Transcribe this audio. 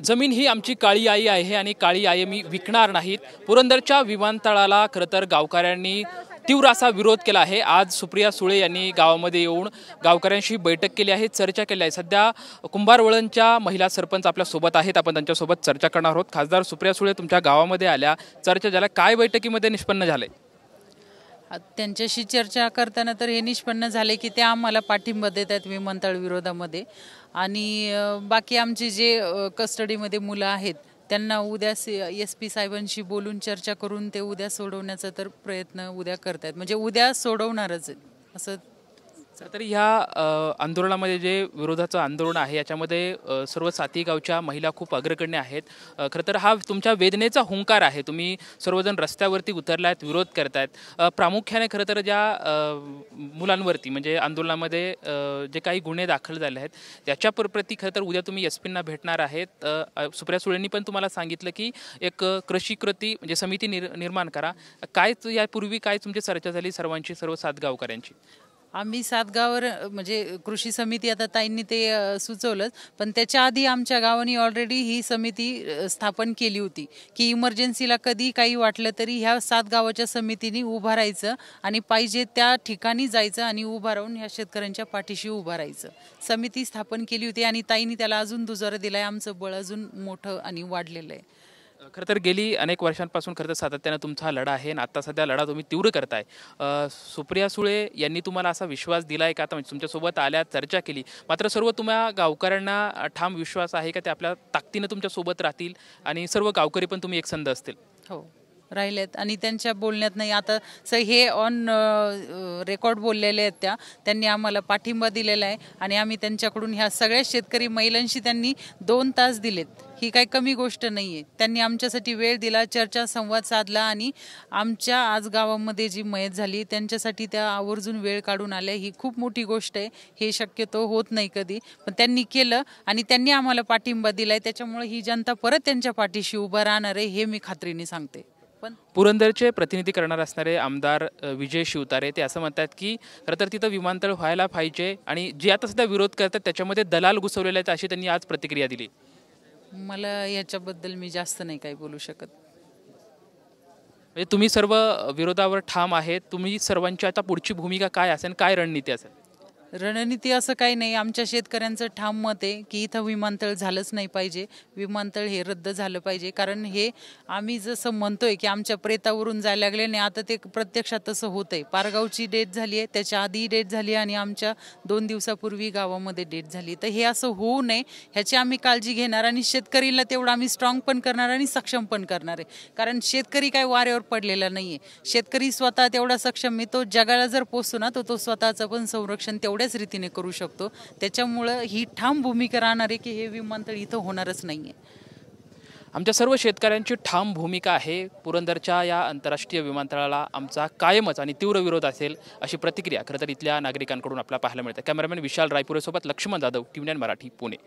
जमीन ही आमची काळी आई आहे आणि काळी आई मी विकणार नाहीत। पुरंदरच्या विमानतळाला खरं तर गावकऱ्यांनी तीव्र असा विरोध केला आहे। आज सुप्रिया सुळे यांनी गावामध्ये येऊन गावकऱ्यांशी बैठक केली आहे, चर्चा केली आहे। सध्या कुंभारवळणच्या महिला सरपंच आपल्या सोबत आहेत, आपण त्यांच्यासोबत चर्चा करणार आहोत। खासदार सुप्रिया सुळे तुमच्या गावामध्ये आल्या, चर्चा झाल्या, काय बैठकीमध्ये निष्पन्न झाले? त्यांच्याशी चर्चा करताना तर हे निष्पन्न झाले की ते आम्हाला पाठिंबा देतात विमानतळ विरोधामध्ये। आणि बाकी आमचे जे कस्टडीमध्ये मुलं आहेत त्यांना उद्या SP साहेबांशी बोलून चर्चा करून ते उद्या सोडवण्याचा तर प्रयत्न उद्या करतात, म्हणजे उद्या सोडवणारच असं। तरी ह्या आंदोलनामध्ये जे विरोधाचं आंदोलन आहे याच्यामध्ये सर्व साती गावच्या महिला खूप अग्रगण्य आहेत। खरं तर हा तुमच्या वेदनेचा हुंकार आहे, तुम्ही सर्वजण रस्त्यावरती उतरलायत, विरोध करतायत। प्रामुख्याने खरं तर ज्या मुलांवरती म्हणजे आंदोलनामध्ये जे काही गुन्हे दाखल झाले आहेत त्याच्या प्रती खरं तर उद्या तुम्ही SPंना भेटणार आहेत। सुप्रिया सुळेंनी पण तुम्हाला सांगितलं की एक कृषी कृती म्हणजे समिती निर्माण करा। काय यापूर्वी काय तुमची चर्चा झाली सर्वांची, सर्व 7 गावकऱ्यांची? आम्ही 7 गावावर म्हणजे कृषी समिती आता ताईंनी ते सुचवलं, पण त्याच्या आधी आमच्या गावाने ऑलरेडी ही समिती स्थापन केली होती की इमर्जन्सीला कधी काही वाटलं तरी ह्या 7 गावाच्या समितीने उभं राहायचं आणि पाहिजे त्या ठिकाणी जायचं आणि उभं राहून ह्या शेतकऱ्यांच्या पाठीशी उभं राहायचं। समिती स्थापन केली होती आणि ताईंनी त्याला अजून दुजोरा दिलाय। आमचं बळ अजून मोठं आणि वाढलेलं आहे। खरं तर गेली अनेक वर्षांपासून खरं तर सातत्यानं तुमचा हा लढा आहे आणि आता सध्या लढा तुम्ही तीव्र करताय। सुप्रिया सुळे यांनी तुम्हाला असा विश्वास दिलाय का? आता म्हणजे तुमच्यासोबत आल्या, चर्चा केली, मात्र सर्व तुम्हा गावकऱ्यांना ठाम विश्वास आहे का ते आपल्या ताकदीनं तुमच्यासोबत राहतील आणि सर्व गावकरी पण तुम्ही एकसंध असतील? हो, राहिलेत आणि त्यांच्या बोलण्यात नाही आता हे ऑन रेकॉर्ड बोललेले आहेत। त्यांनी आम्हाला पाठिंबा दिलेला आहे आणि आम्ही त्यांच्याकडून ह्या सगळ्या शेतकरी महिलांशी त्यांनी 2 तास दिलेत। ही काही कमी गोष्ट नाही आहे। त्यांनी आमच्यासाठी वेळ दिला, चर्चा संवाद साधला आणि आमच्या आज गावामध्ये जी मयत झाली त्यांच्यासाठी त्या आवर्जून वेळ काढून आल्या। ही खूप मोठी गोष्ट आहे, हे शक्यतो होत नाही कधी, पण त्यांनी केलं आणि त्यांनी आम्हाला पाठिंबा दिलाय। त्याच्यामुळे ही जनता परत त्यांच्या पाठीशी उभं राहणार आहे हे मी खात्रीने सांगते। पुरंदरचे प्रतिनिधी करणार असणारे आमदार विजय शिवतारे ते असं म्हणतात की खरं तर तिथं विमानतळ व्हायला पाहिजे आणि जे आता सध्या विरोध करतात त्याच्यामध्ये दलाल घुसवलेले आहेत, अशी त्यांनी आज प्रतिक्रिया दिली। मला याच्याबद्दल मी जास्त नाही काही बोलू शकत। म्हणजे तुम्ही सर्व विरोधावर ठाम आहेत, तुम्ही सर्वांची आता पुढची भूमिका काय असेल, काय रणनीती असेल? रणनीती असं काही नाही, आमच्या शेतकऱ्यांचं ठाम मत आहे की इथं विमानतळ झालंच नाही पाहिजे, विमानतळ हे रद्द झालं पाहिजे। कारण हे आम्ही जसं म्हणतोय की आमच्या प्रेतावरून जायला लागले नाही, आता ते प्रत्यक्षात तसं होतंय। पारगावची डेट झाली आहे, त्याच्या आधी डेट झाली आणि आमच्या 2 दिवसापूर्वी गावामध्ये डेट झाली। तर हे असं होऊ नये ह्याची आम्ही काळजी घेणार आणि शेतकरीला तेवढं आम्ही स्ट्रॉंग पण करणार आणि सक्षम पण करणार आहे। कारण शेतकरी काय वाऱ्यावर पडलेला नाही आहे, शेतकरी स्वतः तेवढा सक्षम आहे, तो जगाला जर पोचतो ना तो स्वतःचं पण संरक्षण तेवढ्याच रीतीने करू शकतो। त्याच्यामुळे ही ठाम भूमिका राहणार आहे की हे विमानतळ इथं होणारच नाहीये। आमच्या सर्व शेतकऱ्यांची ठाम भूमिका आहे, पुरंदरच्या या आंतरराष्ट्रीय विमानतळाला आमचा कायमच आणि तीव्र विरोध असेल, अशी प्रतिक्रिया खरं तर इथल्या नागरिकांकडून आपल्याला पाहायला मिळते। कॅमेरामॅन विशाल रायपुरेसोबत लक्ष्मण जाधव, TV9 मराठी, पुणे।